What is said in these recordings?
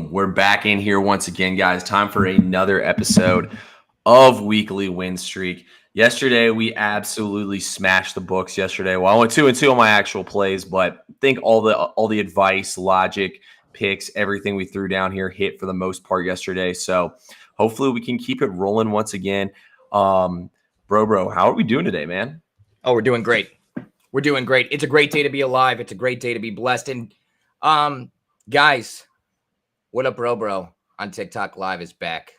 Boom. We're back in here once again, guys. Time for another episode of Weekly Win Streak. Yesterday, we absolutely smashed the books yesterday. Well, I went 2-2 on my actual plays, but I think all the advice, logic, picks, everything we threw down here hit for the most part yesterday. So hopefully we can keep it rolling once again. Bro, how are we doing today, man? Oh, we're doing great. We're doing great. It's a great day to be alive. It's a great day to be blessed. And guys, what up, bro on TikTok Live is back.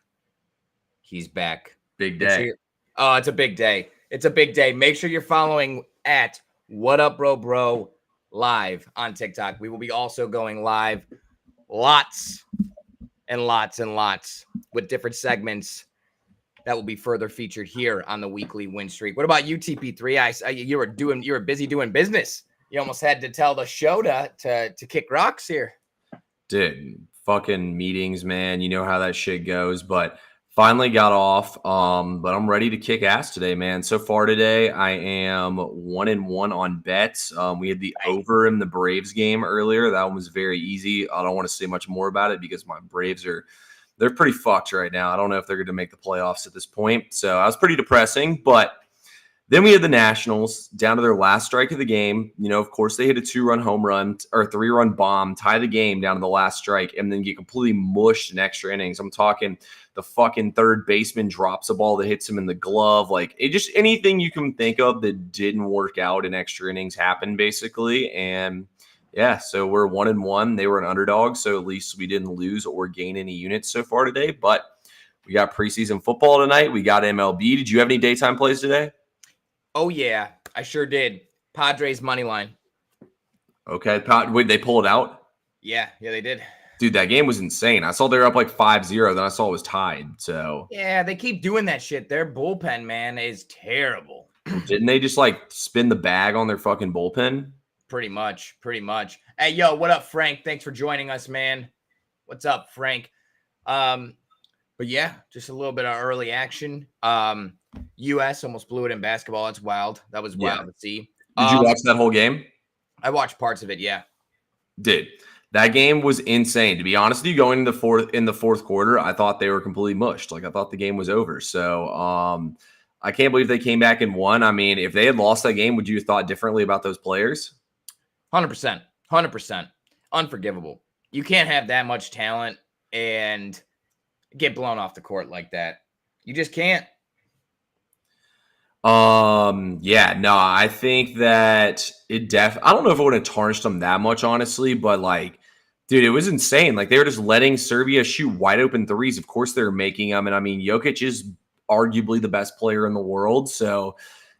He's back. Big day. It's a big day. It's a big day. Make sure you're following at What Up Bro Live on TikTok. We will be also going live lots and lots and lots with different segments that will be further featured here on the Weekly Win Streak. What about you, TP3? You were busy doing business. You almost had to tell the show to kick rocks here. Dude, fucking meetings, man. You know how that shit goes. But finally got off. But I'm ready to kick ass today, man. So far today, I am 1-1 on bets. We had the over in the Braves game earlier. That one was very easy. I don't want to say much more about it because my Braves they're pretty fucked right now. I don't know if they're going to make the playoffs at this point. So I was pretty depressing. But then we had the Nationals down to their last strike of the game. You know, of course, they hit a 2-run home run or a 3-run bomb, tie the game down to the last strike, and then get completely mushed in extra innings. I'm talking the fucking third baseman drops a ball that hits him in the glove. Like, it just anything you can think of that didn't work out in extra innings happened, basically. And yeah, so we're 1-1. They were an underdog, so at least we didn't lose or gain any units so far today. But we got preseason football tonight. We got MLB. Did you have any daytime plays today? Oh, yeah, I sure did. Padres money line. Okay. Wait, they pull it out? Yeah, they did. Dude, that game was insane. I saw they were up like 5-0. Then I saw it was tied. So yeah, they keep doing that shit. Their bullpen, man, is terrible. Didn't they just like spin the bag on their fucking bullpen? Pretty much. Hey, yo, what up, Frank? Thanks for joining us, man. What's up, Frank? But yeah, just a little bit of early action. U.S. almost blew it in basketball. That's wild. That was wild to see. Did you watch that whole game? I watched parts of it, yeah. Dude, that game was insane. To be honest with you, going into the fourth quarter, I thought they were completely mushed. Like, I thought the game was over. So I can't believe they came back and won. I mean, if they had lost that game, would you have thought differently about those players? 100%. 100%. Unforgivable. You can't have that much talent and get blown off the court like that. You just can't. Yeah, no, I think that I don't know if it would have tarnished them that much, honestly, but like, dude, it was insane. Like, they were just letting Serbia shoot wide open threes. Of course they were making them. And I mean, Jokic is arguably the best player in the world. So,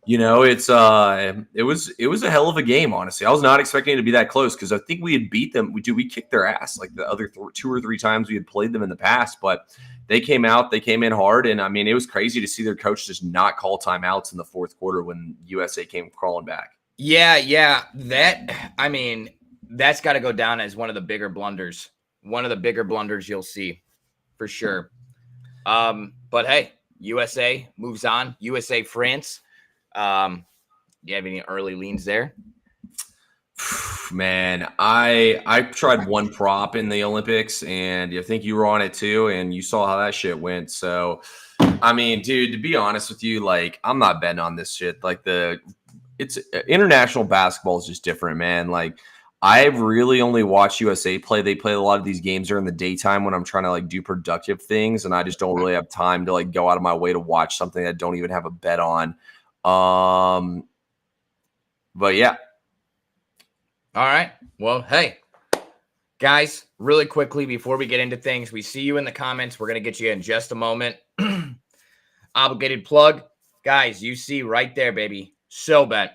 you know, it was a hell of a game, honestly. I was not expecting it to be that close because I think we had beat them. We kicked their ass like the other 2 or 3 times we had played them in the past, but they came in hard. And I mean, it was crazy to see their coach just not call timeouts in the fourth quarter when USA came crawling back. Yeah. That's got to go down as one of the bigger blunders. One of the bigger blunders you'll see for sure. But hey, USA moves on. USA, France. Do you have any early leans there? Man, I tried one prop in the Olympics, and I think you were on it too, and you saw how that shit went. So, I mean, dude, to be honest with you, like, I'm not betting on this shit. Like, it's international basketball is just different, man. Like, I've really only watched USA play. They play a lot of these games during the daytime when I'm trying to like do productive things, and I just don't really have time to like go out of my way to watch something that I don't even have a bet on. But yeah. All right. Well, hey, guys, really quickly before we get into things, we see you in the comments. We're going to get you in just a moment. Obligated plug. Guys, you see right there, baby. SoBet.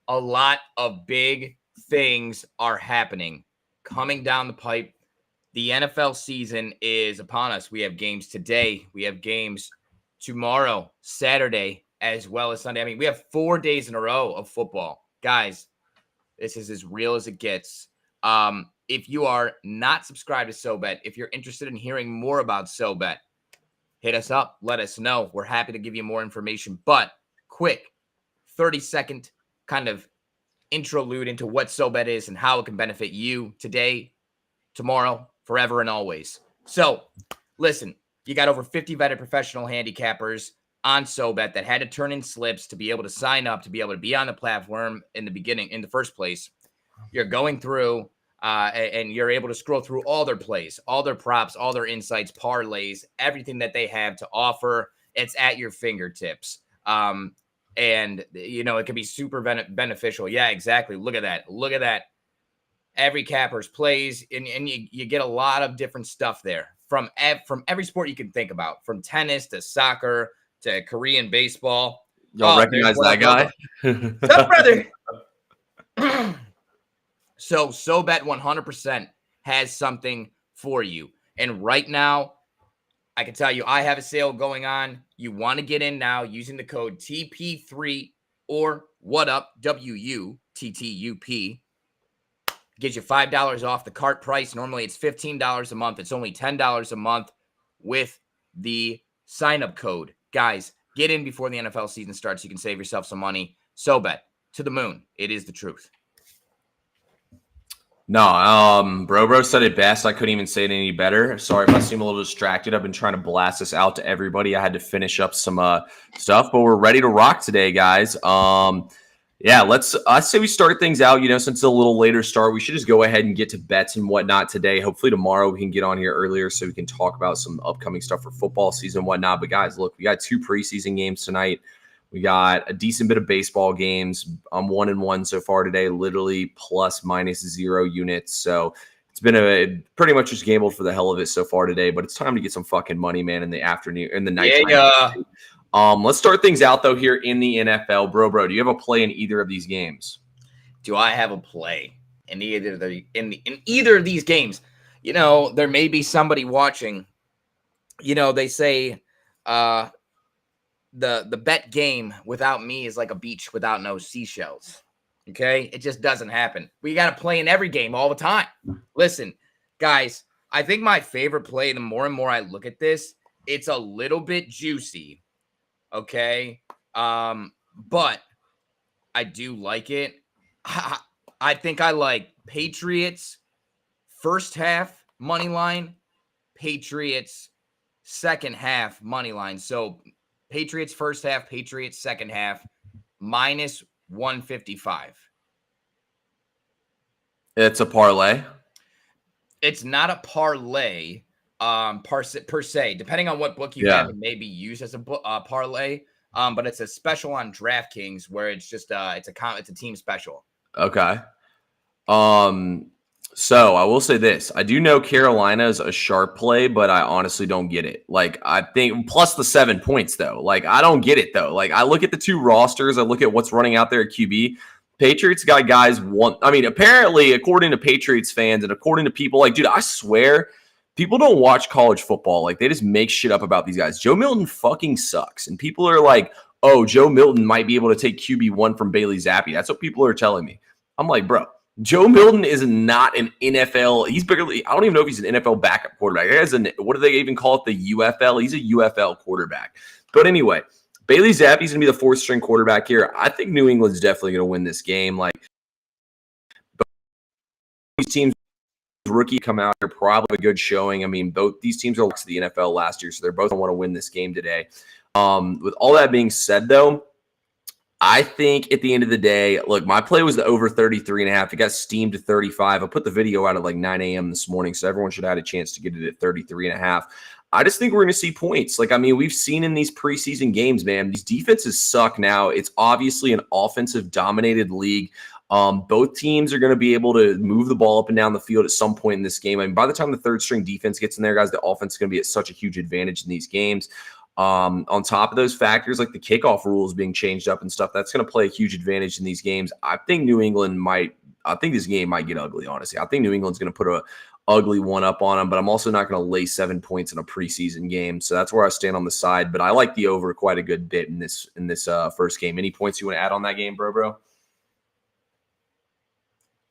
A lot of big things are happening coming down the pipe. The NFL season is upon us. We have games today. We have games tomorrow, Saturday, as well as Sunday. I mean, we have 4 days in a row of football. Guys, this is as real as it gets. If you are not subscribed to SoBet, if you're interested in hearing more about SoBet, hit us up. Let us know. We're happy to give you more information. But quick, 30-second kind of interlude into what SoBet is and how it can benefit you today, tomorrow, forever, and always. So, listen, you got over 50 vetted professional handicappers on SoBet that had to turn in slips to be able to sign up, to be able to be on the platform in the first place. You're going through and you're able to scroll through all their plays, all their props, all their insights, parlays, everything that they have to offer. It's at your fingertips. And, it can be super beneficial. Yeah, exactly. Look at that. Look at that. Every capper's plays, and you get a lot of different stuff there from every sport you can think about, from tennis to soccer to Korean baseball. Y'all recognize that guy? What's up, brother? So SoBet 100% has something for you. And right now, I can tell you, I have a sale going on. You want to get in now using the code TP3 or what up, WUTTUP. Gives you $5 off the cart price. Normally it's $15 a month. It's only $10 a month with the sign-up code. Guys, get in before the NFL season starts. You can save yourself some money. SoBet, to the moon. It is the truth. No, Bro said it best. I couldn't even say it any better. Sorry if I seem a little distracted. I've been trying to blast this out to everybody. I had to finish up some stuff, but we're ready to rock today, guys. Yeah, I say we start things out, since it's a little later start, we should just go ahead and get to bets and whatnot today. Hopefully tomorrow we can get on here earlier so we can talk about some upcoming stuff for football season and whatnot. But guys, look, we got 2 preseason games tonight. We got a decent bit of baseball games. I'm 1-1 so far today, literally plus minus 0 units. So it's been pretty much just gambled for the hell of it so far today, but it's time to get some fucking money, man, in the afternoon, in the nighttime. Yeah. Let's start things out though here in the NFL. Bro, do you have a play in either of these games? Do I have a play in either of these games? There may be somebody watching. They say the bet game without me is like a beach without no seashells. Okay? It just doesn't happen. We got to play in every game all the time. Listen, guys, I think my favorite play, the more and more I look at this, it's a little bit juicy. Okay. But I do like it. I think I like Patriots first half money line, Patriots second half money line. So Patriots first half, Patriots second half, minus 155. It's a parlay. It's not a parlay. Per se, depending on what book you have, it may be used as a parlay. But it's a special on DraftKings where it's just it's a team special. Okay. So I will say this: I do know Carolina is a sharp play, but I honestly don't get it. Like I think plus the 7 points though. Like I don't get it though. Like I look at the 2 rosters, I look at what's running out there at QB. Patriots got guys apparently, according to Patriots fans and according to people, like, dude, I swear. People don't watch college football. Like, they just make shit up about these guys. Joe Milton fucking sucks. And people are like, oh, Joe Milton might be able to take QB1 from Bailey Zappi. That's what people are telling me. I'm like, bro, Joe Milton is not an NFL. He's barely, I don't even know if he's an NFL backup quarterback. What do they even call it? The UFL? He's a UFL quarterback. But anyway, Bailey Zappi's going to be the 4th string quarterback here. I think New England's definitely going to win this game. Like, these teams, rookie come out here, probably a good showing. I mean, both these teams are to the NFL last year, so they're both going to want to win this game today. With all that being said, though, I think at the end of the day, look, my play was the over 33.5. It got steamed to 35. I put the video out at like 9 a.m. this morning, so everyone should have had a chance to get it at 33.5. I just think we're going to see points. Like, I mean, we've seen in these preseason games, man, these defenses suck now. It's obviously an offensive-dominated league. Both teams are going to be able to move the ball up and down the field at some point in this game. I mean, by the time the 3rd string defense gets in there, guys, the offense is going to be at such a huge advantage in these games. On top of those factors, like the kickoff rules being changed up and stuff, that's going to play a huge advantage in these games. I think this game might get ugly, honestly. I think New England's going to put a ugly one up on them, but I'm also not going to lay 7 points in a preseason game. So that's where I stand on the side, but I like the over quite a good bit in this first game. Any points you want to add on that game, bro?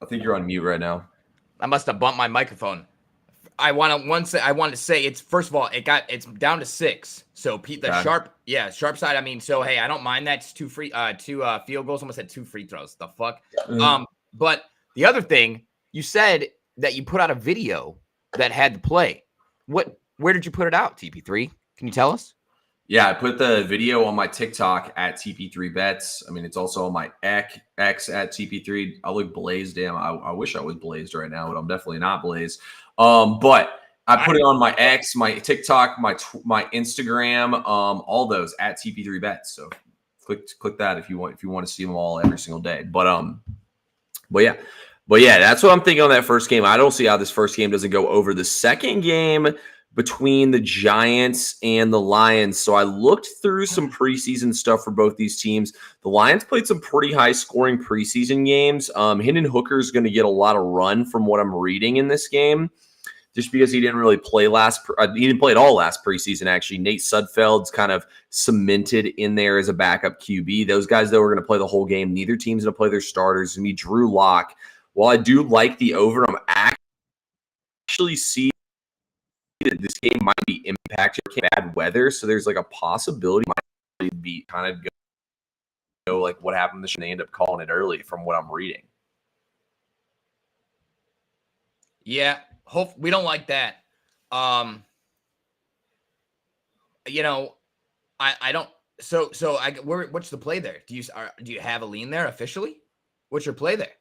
I think you're on mute right now. I must have bumped my microphone. I wanted to say it's, first of all, it's down to 6. So Pete, the sharp side. I mean, so hey, I don't mind that. It's 2 field goals. Almost had 2 free throws. The fuck. Mm-hmm. But the other thing, you said that you put out a video that had the play. Where did you put it out, TP3? Can you tell us? Yeah, I put the video on my TikTok at TP3Bets. I mean, it's also on my X at TP3. I look blazed. Damn, I wish I was blazed right now, but I'm definitely not blazed. But I put it on my X, my TikTok, my Instagram, all those at TP3Bets. So click that if you want to see them all every single day. But yeah, that's what I'm thinking on that first game. I don't see how this first game doesn't go over. The second game between the Giants and the Lions. So I looked through some preseason stuff for both these teams. The Lions played some pretty high scoring preseason games. Hendon Hooker is going to get a lot of run from what I'm reading in this game, just because he didn't really play he didn't play at all last preseason, actually. Nate Sudfeld's kind of cemented in there as a backup QB. Those guys, though, are going to play the whole game. Neither team's going to play their starters. It's going to be Drew Lock. While I do like the over, I'm actually see that this game might be impacted by bad weather, so there's like a possibility it might be kind of go like what happened this year. They end up calling it early from what I'm reading. Yeah, we don't like that. I don't. What's the play there? Do you have a lean there officially? What's your play there?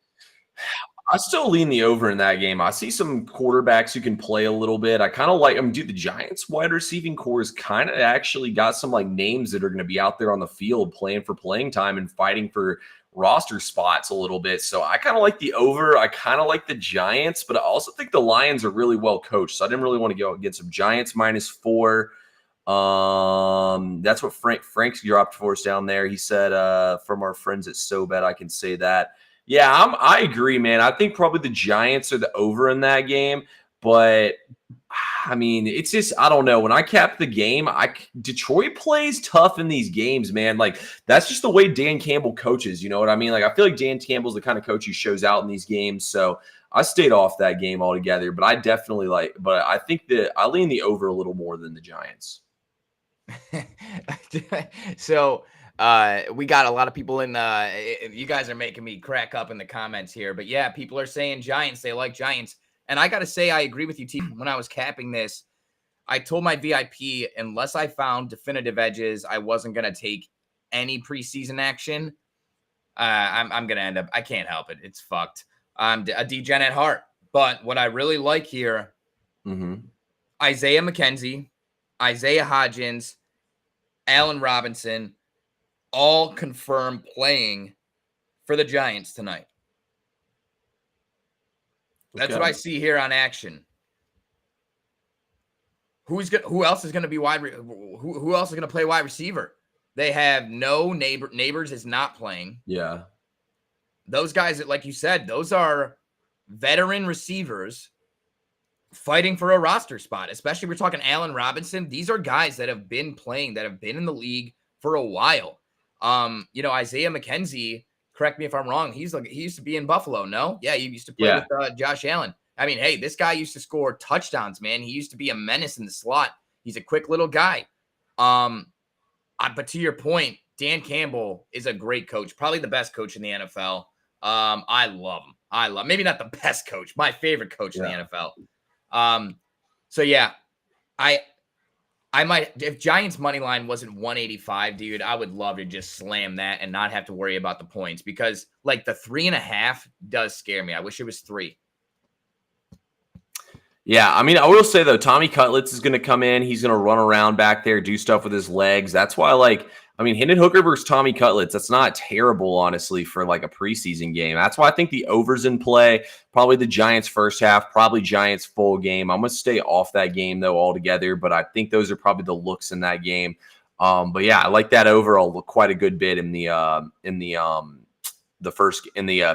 I still lean the over in that game. I see some quarterbacks who can play a little bit. I kind of like them. Dude, the Giants wide receiving core has kind of actually got some like names that are going to be out there on the field playing for playing time and fighting for roster spots a little bit. So I kind of like the over. I kind of like the Giants, but I also think the Lions are really well coached. So I didn't really want to go against some Giants -4. That's what Frank's dropped for us down there. He said, from our friends at SoBet, I can say that. Yeah, I agree, man. I think probably the Giants are the over in that game, but I mean, it's just I don't know. When I cap the game, Detroit plays tough in these games, man. Like that's just the way Dan Campbell coaches. You know what I mean? Like I feel like Dan Campbell's the kind of coach who shows out in these games. So I stayed off that game altogether. But I definitely but I think that I lean the over a little more than the Giants. So. We got a lot of people in. You guys are making me crack up in the comments here, but yeah, people are saying Giants. They like Giants, and I got to say, I agree with you, T. When I was capping this, I told my VIP unless I found definitive edges, I wasn't gonna take any preseason action. I'm gonna end up. I can't help it. It's fucked. I'm a degen at heart. But what I really like here, Isaiah McKenzie, Isaiah Hodgins, Allen Robinson. All confirmed playing for the Giants tonight. That's what I see here on action. Who else is going to be who else is going to play wide receiver? They have no Neighbors is not playing. Yeah. Those guys that, like you said, those are veteran receivers fighting for a roster spot. Especially we're talking Allen Robinson. These are guys that have been playing, that have been in the league for a while. Isaiah McKenzie, correct me if I'm wrong. He used to be in Buffalo. No? Yeah. He used to play with Josh Allen. I mean, hey, this guy used to score touchdowns, man. He used to be a menace in the slot. He's a quick little guy. But to your point, Dan Campbell is a great coach, probably the best coach in the NFL. I love him. Maybe not the best coach, my favorite coach in the NFL. So yeah, I might, if Giants money line wasn't 185, dude, I would love to just slam that and not have to worry about the points, because like the 3.5 does scare me. I wish it was 3. Yeah, I mean, I will say though, Tommy Cutlets is going to come in. He's going to run around back there, do stuff with his legs. That's why, Hendon Hooker versus Tommy Cutlets, that's not terrible, honestly, for like a preseason game. That's why I think the over's in play. Probably the Giants first half, probably Giants full game. I'm going to stay off that game though altogether, but I think those are probably the looks in that game. But yeah, I like that overall quite a good bit in the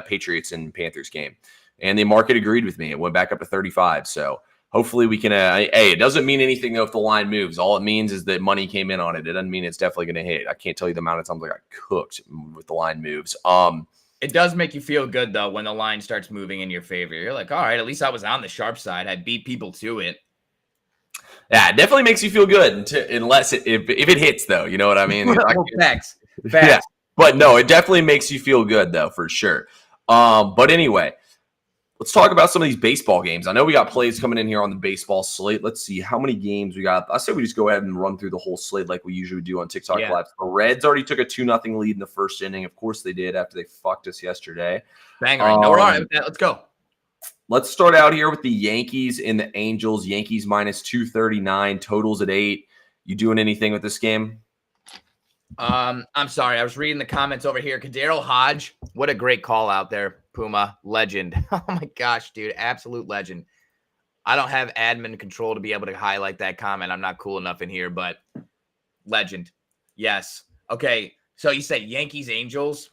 Patriots and Panthers game. And the market agreed with me. It went back up to 35. So hopefully we can it doesn't mean anything though if the line moves. All it means is that money came in on it. It doesn't mean it's definitely going to hit. I can't tell you the amount of times I got cooked with the line moves. It does make you feel good though when the line starts moving in your favor. You're like, all right, at least I was on the sharp side. I beat people to it. Yeah, it definitely makes you feel good unless if it hits though. You know what I mean? Facts. Yeah. But no, it definitely makes you feel good though, for sure. But anyway, let's talk about some of these baseball games. I know we got plays coming in here on the baseball slate. Let's see how many games we got. I say we just go ahead and run through the whole slate like we usually do on TikTok Yeah. Live. The Reds already took a 2-0 lead in the first inning. Of course they did after they fucked us yesterday. Banger. No, we're all right with that. Let's go. Let's start out here with the Yankees and the Angels. Yankees minus 239, totals at 8. You doing anything with this game? I'm sorry. I was reading the comments over here. Kadero Hodge, what a great call out there. Puma, legend. Oh my gosh, dude. Absolute legend. I don't have admin control to be able to highlight that comment. I'm not cool enough in here, but legend. Yes. Okay. So you said Yankees, Angels.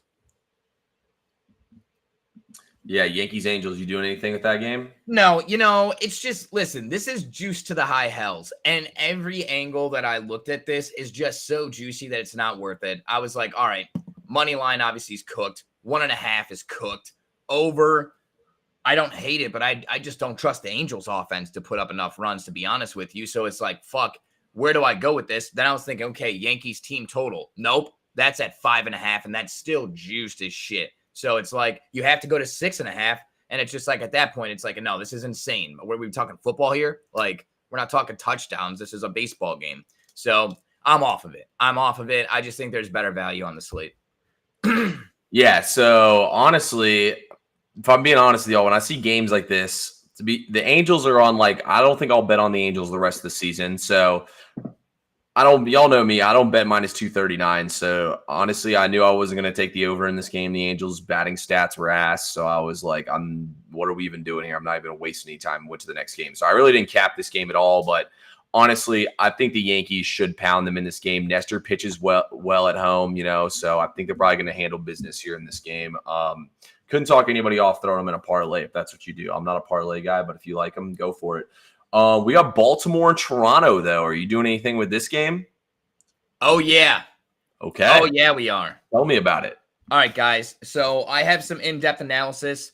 Yeah, Yankees, Angels. You doing anything with that game? No, it's just, listen, this is juice to the high hells. And every angle that I looked at this is just so juicy that it's not worth it. I was like, all right, money line obviously is cooked. 1.5 is cooked. Over, I don't hate it, but I just don't trust the Angels offense to put up enough runs, to be honest with you. So it's like, fuck, where do I go with this? Then I was thinking, okay, Yankees team total. Nope, that's at 5.5, and that's still juiced as shit. So it's like you have to go to 6.5. And it's just like at that point, it's like, no, this is insane. Were we talking football here? Like, we're not talking touchdowns. This is a baseball game. So I'm off of it. I just think there's better value on the slate. Yeah. So honestly, if I'm being honest with y'all, when I see games like this, the Angels are on, like, I don't think I'll bet on the Angels the rest of the season. So y'all know me, I don't bet minus 239. So honestly, I knew I wasn't going to take the over in this game. The Angels batting stats were ass. So I was like, what are we even doing here? I'm not even going to waste any time. Went to the next game. So I really didn't cap this game at all. But honestly, I think the Yankees should pound them in this game. Nestor pitches well at home, so I think they're probably going to handle business here in this game. Couldn't talk anybody off throwing them in a parlay if that's what you do. I'm not a parlay guy, but if you like them, go for it. We got Baltimore and Toronto, though. Are you doing anything with this game? Oh, yeah. Okay. Oh, yeah, we are. Tell me about it. All right, guys. So I have some in-depth analysis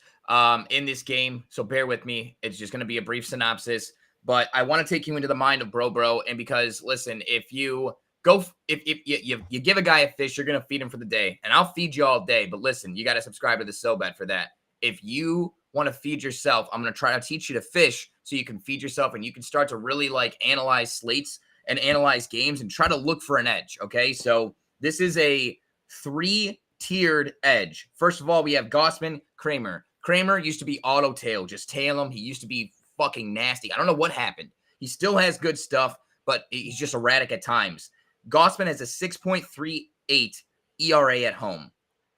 in this game. So bear with me. It's just going to be a brief synopsis. But I want to take you into the mind of Bro. And because, listen, if you give a guy a fish, you're going to feed him for the day. And I'll feed you all day. But listen, you got to subscribe to the SoBet for that. If you want to feed yourself, I'm going to try to teach you to fish so you can feed yourself and you can start to really analyze slates and analyze games and try to look for an edge. Okay. So this is a 3-tiered edge. First of all, we have Gausman, Kramer. Kramer used to be auto tail, just tail him. He used to be fucking nasty. I don't know what happened. He still has good stuff, but he's just erratic at times. Gausman has a 6.38 ERA at home.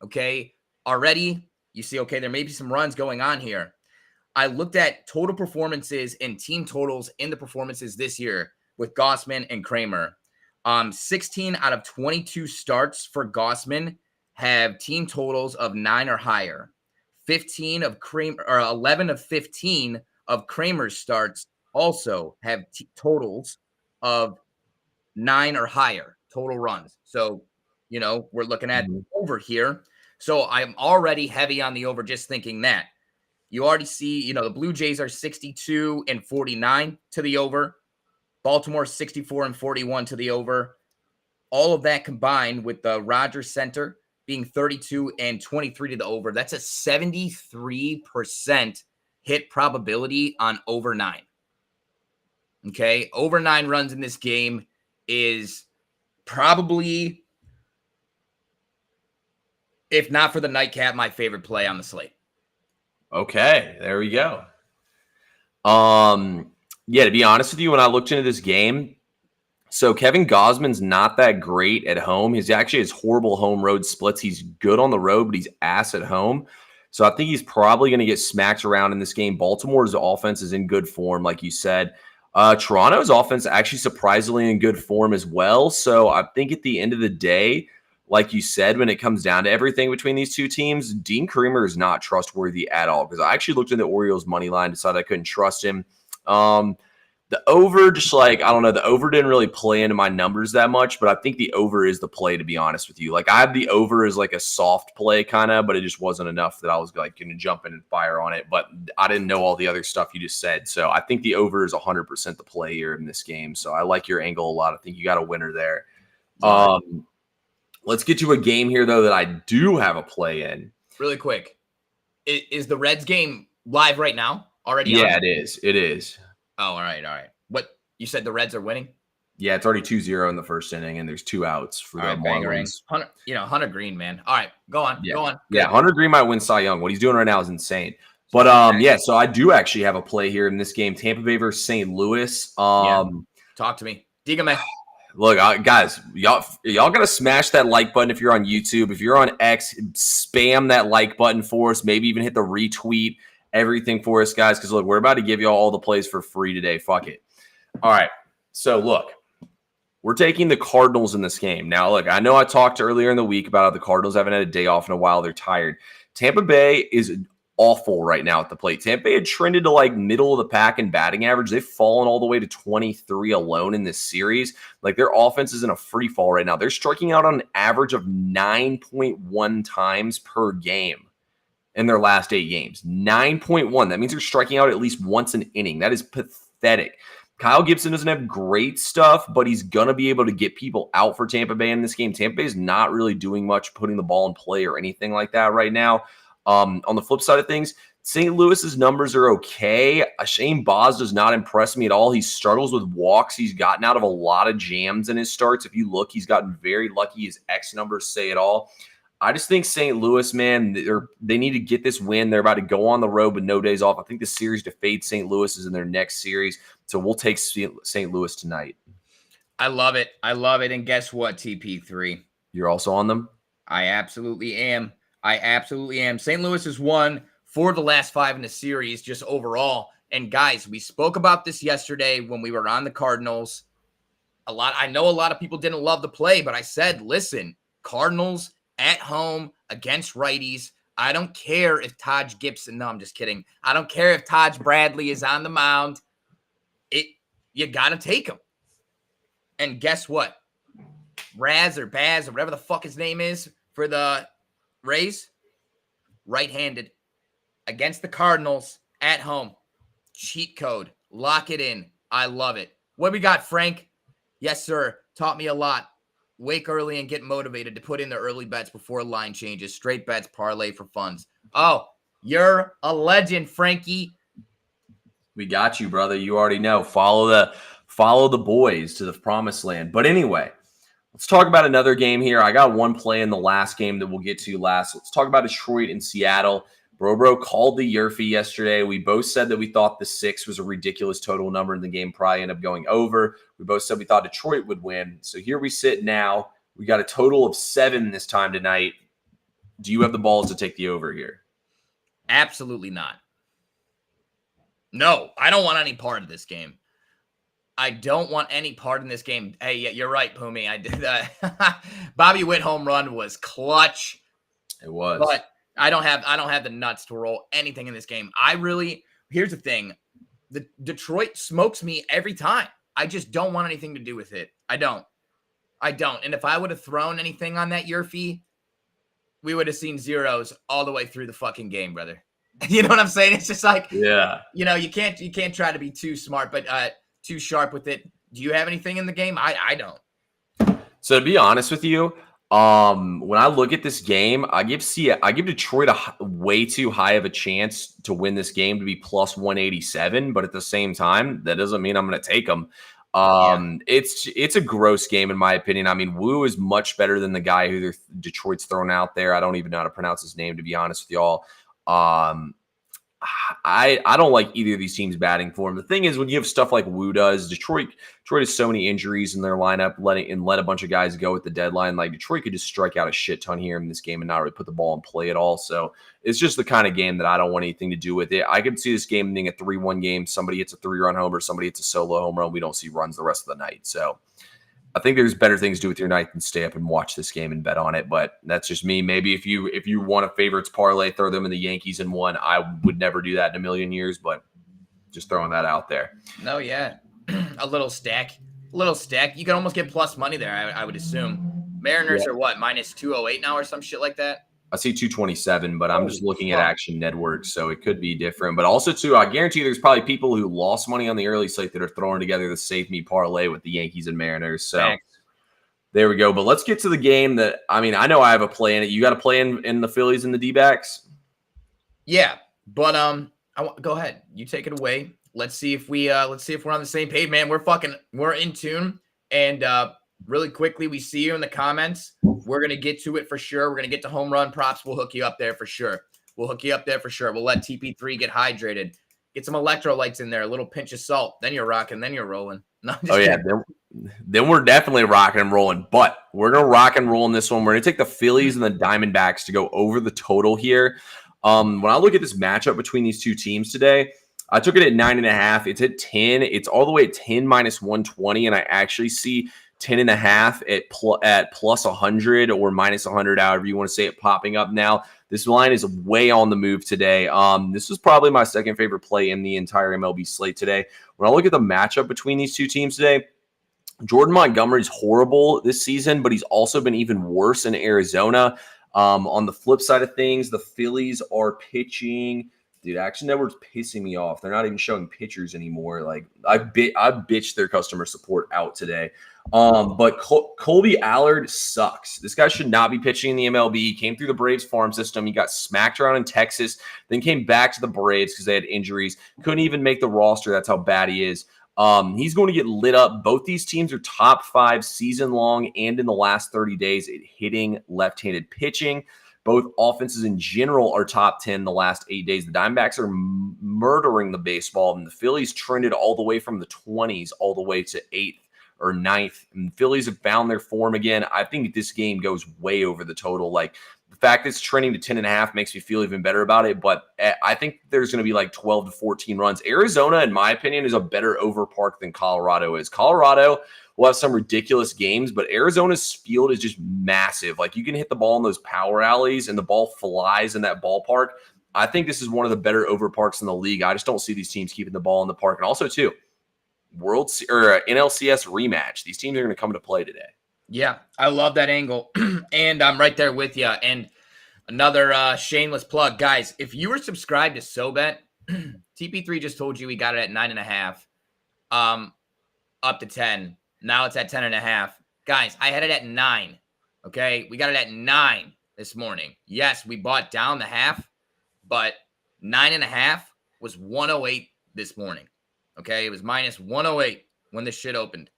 Okay. Already, you see, okay, there may be some runs going on here. I looked at total performances and team totals in the performances this year with Gausman and Kramer. 16 out of 22 starts for Gausman have team totals of 9 or higher. 11 of 15 of Kramer's starts also have totals of 9 or higher total runs. So, we're looking at over here. So I'm already heavy on the over just thinking that. You already see, the Blue Jays are 62 and 49 to the over. Baltimore 64 and 41 to the over. All of that combined with the Rogers Center being 32 and 23 to the over. That's a 73% hit probability on over 9. Okay, over 9 runs in this game is probably, if not for the nightcap, my favorite play on the slate. Okay, there we go. Yeah, to be honest with you, when I looked into this game, so Kevin Gausman's not that great at home. He's actually has horrible home road splits. He's good on the road, but he's ass at home. So I think he's probably going to get smacked around in this game. Baltimore's offense is in good form, like you said. Toronto's offense actually surprisingly in good form as well. So I think at the end of the day, like you said, when it comes down to everything between these two teams, Dean Kremer is not trustworthy at all, because I actually looked in the Orioles money line, decided I couldn't trust him. The over, I don't know, the over didn't really play into my numbers that much, but I think the over is the play, to be honest with you. Like, I have the over as like a soft play kind of, but it just wasn't enough that I was like going to jump in and fire on it. But I didn't know all the other stuff you just said. So I think the over is 100% the play here in this game. So I like your angle a lot. I think you got a winner there. Let's get to a game here, though, that I do have a play in. Really quick. Is the Reds game live right now? Already on? Yeah, it is. It is. Oh, all right. What you said? The Reds are winning. Yeah, it's already 2-0 in the first inning, and there's 2 outs for All the right, Bangerang. Marlins. Hunter Green, man. All right, go on. Yeah. Go on. Yeah, Good. Hunter Green might win Cy Young. What he's doing right now is insane. But yeah, so I do actually have a play here in this game, Tampa Bay versus St. Louis. Talk to me. Dígame. Look, guys, y'all gotta smash that like button if you're on YouTube. If you're on X, spam that like button for us. Maybe even hit the retweet, everything for us, guys. Because look, we're about to give y'all all the plays for free today. Fuck it. All right. So look, we're taking the Cardinals in this game. Now, look, I know I talked earlier in the week about how the Cardinals haven't had a day off in a while. They're tired. Tampa Bay is awful right now at the plate. Tampa Bay had trended to like middle of the pack in batting average. They've fallen all the way to 23 alone in this series. Like their offense is in a free fall right now. They're striking out on an average of 9.1 times per game in their last 8 games. 9.1. That means they're striking out at least once an inning. That is pathetic. Kyle Gibson doesn't have great stuff, but he's going to be able to get people out for Tampa Bay in this game. Tampa Bay is not really doing much putting the ball in play or anything like that right now. On the flip side of things, St. Louis's numbers are okay. Shane Baz does not impress me at all. He struggles with walks. He's gotten out of a lot of jams in his starts. If you look, he's gotten very lucky. His X numbers say it all. I just think St. Louis, man, they need to get this win. They're about to go on the road with no days off. I think the series to fade St. Louis is in their next series. So we'll take St. Louis tonight. I love it. I love it. And guess what, TP3? You're also on them? I absolutely am. St. Louis has won 4 of the last 5 in the series just overall. And guys, we spoke about this yesterday when we were on the Cardinals. I know a lot of people didn't love the play, but I said, listen, Cardinals at home against righties. I don't care if Taj Gibson. No, I'm just kidding. I don't care if Taj Bradley is on the mound. You got to take him. And guess what? Raz or Baz or whatever the fuck his name is for the Rays, right-handed against the Cardinals at home. Cheat code. Lock it in. I love it. What we got, Frank? Yes, sir. Taught me a lot. Wake early and get motivated to put in the early bets before line changes. Straight bets, parlay for funds. Oh, you're a legend, Frankie. We got you, brother. You already know. Follow the boys to the promised land. But anyway, let's talk about another game here. I got one play in the last game that we'll get to last. Let's talk about Detroit and Seattle. Bro called the Yerfie yesterday. We both said that we thought the 6 was a ridiculous total number and the game probably ended up going over. We both said we thought Detroit would win. So here we sit now. We got a total of 7 this time tonight. Do you have the balls to take the over here? Absolutely not. No, I don't want any part of this game. I don't want any part in this game. Hey, yeah, you're right, Pumi. I did that. Bobby Witt home run was clutch. It was. But I don't have the nuts to roll anything in this game. Here's the thing. The Detroit smokes me every time. I just don't want anything to do with it. I don't. And if I would have thrown anything on that Yerfie, we would have seen zeros all the way through the fucking game, brother. You know what I'm saying? It's just like, yeah, you can't try to be too smart, but too sharp with it. Do you have anything in the game? I don't. So to be honest with you, when I look at this game, I give Detroit a way too high of a chance to win this game to be plus 187. But at the same time, that doesn't mean I'm going to take them. It's a gross game in my opinion. I mean, Wu is much better than the guy who Detroit's thrown out there. I don't even know how to pronounce his name, to be honest with y'all. I don't like either of these teams batting for him. The thing is, when you have stuff like Wu does, Detroit has so many injuries in their lineup, let a bunch of guys go at the deadline. Like Detroit could just strike out a shit ton here in this game and not really put the ball in play at all. So it's just the kind of game that I don't want anything to do with it. I could see this game being a 3-1 game. Somebody hits a 3-run homer, somebody hits a solo home run. We don't see runs the rest of the night. So I think there's better things to do with your night than stay up and watch this game and bet on it. But that's just me. Maybe if you want a favorites parlay, throw them in the Yankees in one. I would never do that in a million years, but just throwing that out there. No, yeah. A little stack. You can almost get plus money there, I would assume. Mariners are what, minus 208 now or some shit like that? I see 227, but I'm just looking at Action Network, so it could be different. But also, too, I guarantee there's probably people who lost money on the early slate that are throwing together the Save Me parlay with the Yankees and Mariners. So there we go. But let's get to the game that, I mean, I know I have a play in it. You got a play in the Phillies and the D-backs? Yeah, but Go ahead. You take it away. Let's see if we're on the same page, man. We're in tune. And really quickly, we see you in the comments. We're gonna get to it for sure. We're gonna get to home run props. We'll hook you up there for sure. We'll hook you up there for sure. We'll let TP3 get hydrated. Get some electrolytes in there, a little pinch of salt. Then you're rocking. Then you're rolling. No, then we're definitely rocking and rolling. But we're gonna rock and roll in this one. We're gonna take the Phillies and the Diamondbacks to go over the total here. When I look at this matchup between these two teams today, I took it at 9.5. It's at 10. It's all the way at 10 minus 120, and I actually see 10.5 at plus 100 or minus 100, however you want to say it, popping up now. This line is way on the move today. This was probably my second favorite play in the entire MLB slate today. When I look at the matchup between these two teams today, Jordan Montgomery's horrible this season, but he's also been even worse in Arizona. On the flip side of things, the Phillies are pitching. Dude, Action Network's pissing me off. They're not even showing pictures anymore. Like I bitched their customer support out today. But Colby Allard sucks. This guy should not be pitching in the MLB. He came through the Braves farm system. He got smacked around in Texas, then came back to the Braves because they had injuries. Couldn't even make the roster. That's how bad he is. He's going to get lit up. Both these teams are top 5 season long and in the last 30 days at hitting left-handed pitching. Both offenses in general are top 10 the last 8 days. The Diamondbacks are murdering the baseball, and the Phillies trended all the way from the 20s all the way to 8th or 9th. And the Phillies have found their form again. I think this game goes way over the total. Like, the fact that it's trending to 10.5 makes me feel even better about it. But I think there's going to be like 12 to 14 runs. Arizona, in my opinion, is a better over park than Colorado is. Colorado will have some ridiculous games, but Arizona's field is just massive. Like, you can hit the ball in those power alleys and the ball flies in that ballpark. I think this is one of the better over parks in the league. I just don't see these teams keeping the ball in the park. And also, too, NLCS rematch. These teams are going to come into play today. Yeah, I love that angle. And I'm right there with you. And another shameless plug. Guys, if you were subscribed to SoBet, TP3 just told you he got it at 9.5, up to 10. Now it's at 10.5. Guys, I had it at 9. Okay, we got it at 9 this morning. Yes, we bought down the half, but 9.5 was 108 this morning. Okay, it was minus 108 when this shit opened.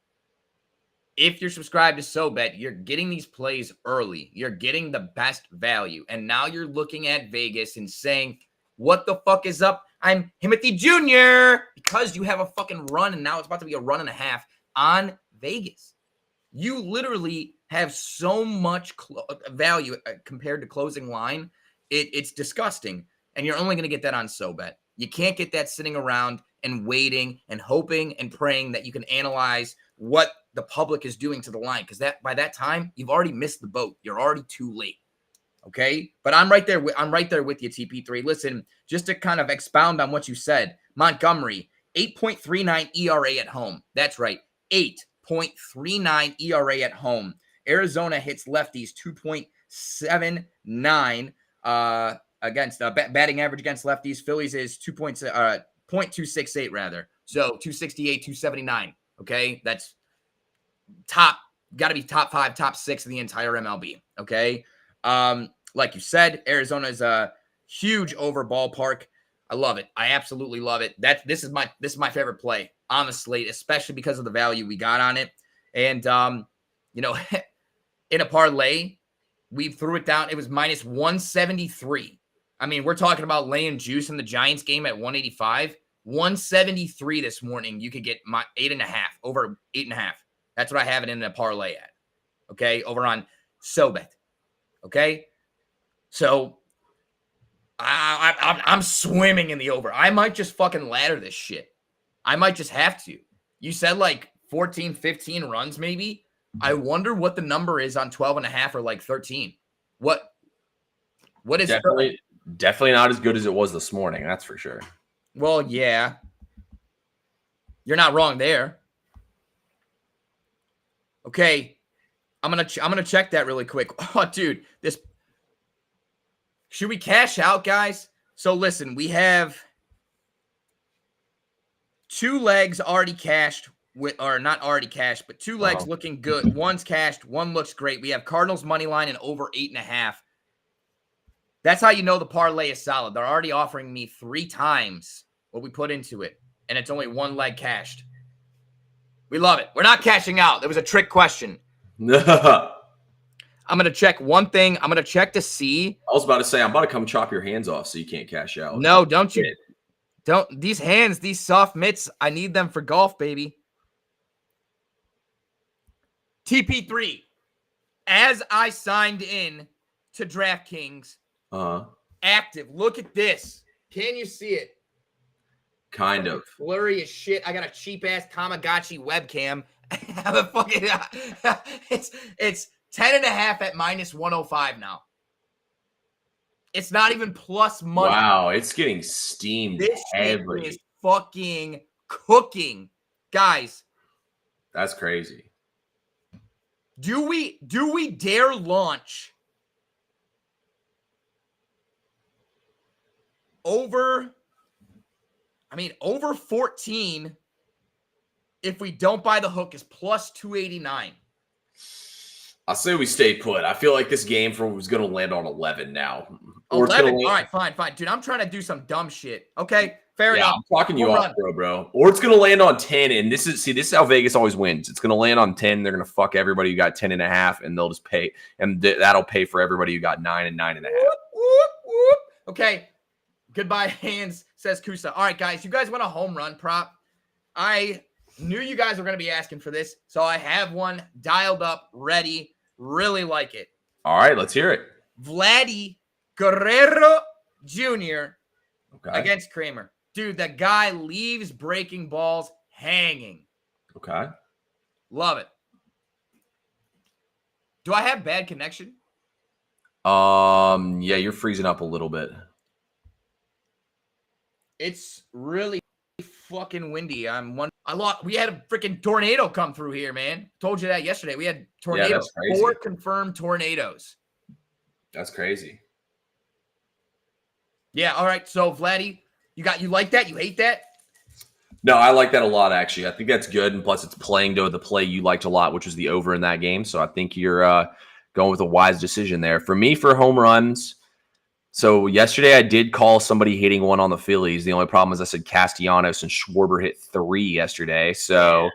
If you're subscribed to SoBet, you're getting these plays early. You're getting the best value. And now you're looking at Vegas and saying, what the fuck is up? I'm Timothy Jr. Because you have a fucking run, and now it's about to be a run and a half on Vegas. You literally have so much value compared to closing line. It's disgusting. And you're only going to get that on SoBet. You can't get that sitting around and waiting and hoping and praying that you can analyze what the public is doing to the line, because that by that time you've already missed the boat. You're already too late. Okay, but I'm right there with you, TP3. Listen, just to kind of expound on what you said, Montgomery, 8.39 ERA at home. That's right, 8.39 ERA at home. Arizona hits lefties 2.79 against batting average against lefties. Phillies is 0.268 rather. So 268, 279. Okay, that's got to be top 5, top 6 in the entire MLB. Okay, like you said, Arizona is a huge over ballpark. I love it. I absolutely love it. This is my favorite play on the slate, especially because of the value we got on it. And in a parlay, we threw it down. It was minus 173. I mean, we're talking about laying juice in the Giants game at 185. 173 this morning. You could get my 8.5 over 8.5. That's what I have it in a parlay at. Okay, over on SoBet. Okay, so I'm swimming in the over. I might just fucking ladder this shit. I might just have to. You said like 14, 15 runs maybe. I wonder what the number is on 12.5 or like 13. What is definitely not as good as it was this morning. That's for sure. Well, yeah. You're not wrong there. Okay. I'm going to check that really quick. Oh, dude, should we cash out, guys? So listen, we have 2 legs already cashed not already cashed, but 2 legs looking good. One's cashed, one looks great. We have Cardinals money line and over 8.5. That's how you know the parlay is solid. They're already offering me 3 times what we put into it, and it's only 1 leg cashed. We love it. We're not cashing out. There was a trick question. I'm going to check one thing. I'm going to check to see. I was about to say, I'm about to come chop your hands off so you can't cash out. No, don't you. Don't. These hands, these soft mitts, I need them for golf, baby. TP3. As I signed in to DraftKings, active. Look at this. Can you see it? Kind of. Blurry as shit. I got a cheap ass Tamagotchi webcam. I'm a fucking. It's 10.5 at -105 now. It's not even plus money. Wow, it's getting steamed this heavily. This is fucking cooking, guys. That's crazy. Do we dare launch over 14 if we don't buy the hook is plus 289. I'll say we stay put. I feel like this game was going to land on 11 now. 11? All right, fine. Dude, I'm trying to do some dumb shit. Okay, fair enough. I'm talking you off, bro. Or it's going to land on 10, and this is how Vegas always wins. It's going to land on 10. They're going to fuck everybody who got 10.5, and they'll just pay, and that'll pay for everybody who got 9 and 9.5. Okay, goodbye, hands, says Kusa. All right, guys, you guys want a home run prop? I knew you guys were going to be asking for this, so I have one dialed up, ready. Really like it. All right, let's hear it. Vladdy Guerrero Jr. Against Kramer. Dude, that guy leaves breaking balls hanging. Okay. Love it. Do I have bad connection? Yeah, you're freezing up a little bit. It's really fucking windy. We had a freaking tornado come through here, man. Told you that yesterday. We had tornadoes. Yeah, 4 confirmed tornadoes. That's crazy. Yeah, all right. So Vladdy, you like that? You hate that? No, I like that a lot, actually. I think that's good. And plus it's playing to the play you liked a lot, which was the over in that game. So I think you're going with a wise decision there. For me, for home runs, so yesterday I did call somebody hitting one on the Phillies. The only problem is I said Castellanos and Schwarber hit 3 yesterday. So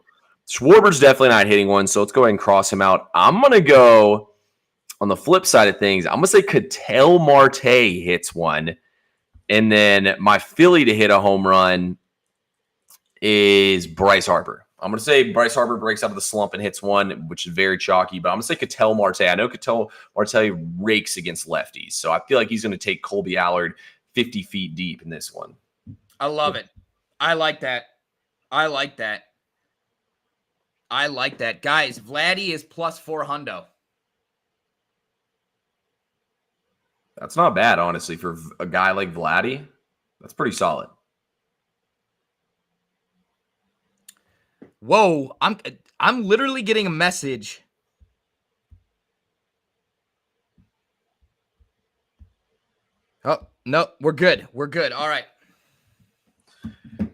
Schwarber's definitely not hitting one. So let's go ahead and cross him out. I'm going to go on the flip side of things. I'm going to say Ketel Marte hits one. And then my Philly to hit a home run is Bryce Harper. I'm going to say Bryce Harper breaks out of the slump and hits one, which is very chalky. But I'm going to say Ketel Marte. I know Ketel Marte rakes against lefties. So I feel like he's going to take Colby Allard 50 feet deep in this one. I love it. I like that. Guys, Vladdy is plus 400. That's not bad, honestly, for a guy like Vladdy. That's pretty solid. Whoa, I'm literally getting a message. Oh, no, we're good. All right.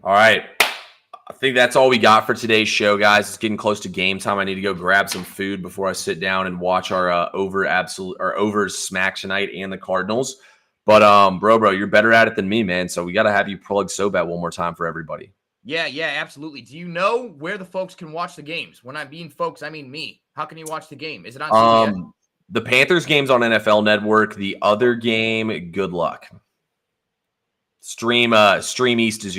I think that's all we got for today's show, guys. It's getting close to game time. I need to go grab some food before I sit down and watch our overs smack tonight and the Cardinals. But bro, you're better at it than me, man. So we got to have you plug SoBet one more time for everybody. Yeah, absolutely. Do you know where the folks can watch the games? When I mean folks, I mean me. How can you watch the game? Is it on CBS? The Panthers game's on NFL Network. The other game, good luck. Stream East is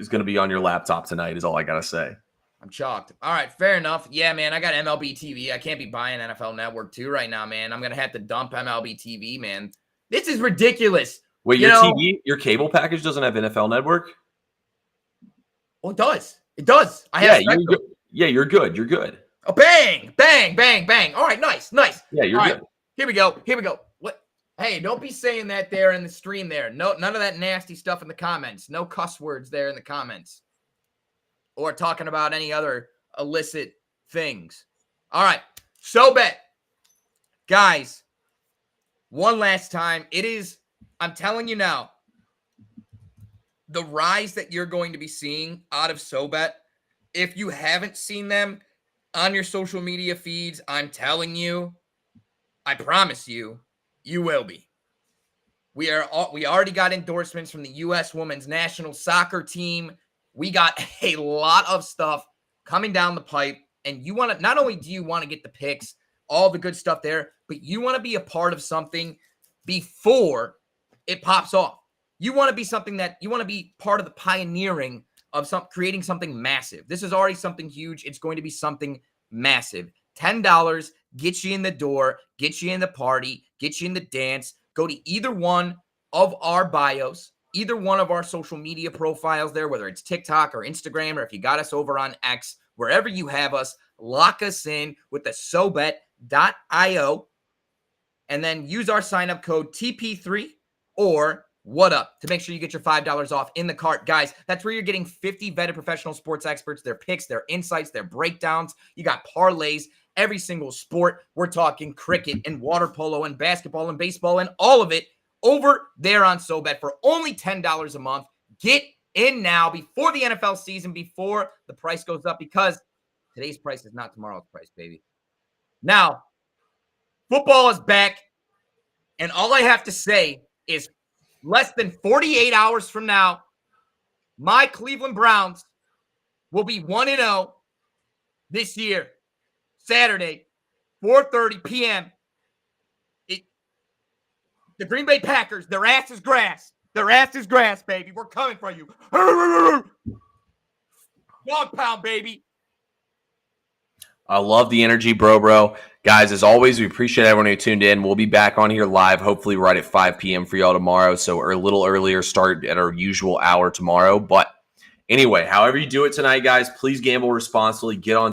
going to be on your laptop tonight. Is all I gotta say. I'm shocked. All right, fair enough. Yeah, man, I got MLB TV. I can't be buying NFL Network 2 right now, man. I'm gonna have to dump MLB TV, man. This is ridiculous. Wait, your cable package doesn't have NFL Network? Oh, it does. It does. You're good. Oh, bang, bang, bang, bang. All right, nice. Yeah, you're good. Right, here we go. What? Hey, don't be saying that there in the stream there. No, none of that nasty stuff in the comments. No cuss words there in the comments. Or talking about any other illicit things. All right, SoBet. Guys, one last time. I'm telling you now, the rise that you're going to be seeing out of SoBet, if you haven't seen them on your social media feeds, I'm telling you, I promise you, you will be. We already got endorsements from the U.S. Women's National Soccer Team. We got a lot of stuff coming down the pipe. And you want to, not only do you want to get the picks, all the good stuff there, but you want to be a part of something before it pops off. You want to be something that you want to be part of the pioneering of creating something massive. This is already something huge. It's going to be something massive. $10 gets you in the door, gets you in the party, gets you in the dance. Go to either one of our bios, either one of our social media profiles there, whether it's TikTok or Instagram, or if you got us over on X, wherever you have us, lock us in with the SoBet.io and then use our sign-up code TP3 or what up to make sure you get your $5 off in the cart. Guys, that's where you're getting 50 vetted professional sports experts, their picks, their insights, their breakdowns. You got parlays, every single sport. We're talking cricket and water polo and basketball and baseball and all of it over there on SoBet for only $10 a month. Get in now before the NFL season, before the price goes up, because today's price is not tomorrow's price, baby. Now, football is back, and all I have to say is less than 48 hours from now, my Cleveland Browns will be 1-0 this year, Saturday, 4:30 p.m. The Green Bay Packers, their ass is grass. Their ass is grass, baby. We're coming for you. Dog pound, baby. I love the energy, bro. Guys, as always, we appreciate everyone who tuned in. We'll be back on here live, hopefully right at 5 p.m. for y'all tomorrow. So a little earlier start at our usual hour tomorrow. But anyway, however you do it tonight, guys, please gamble responsibly. Get on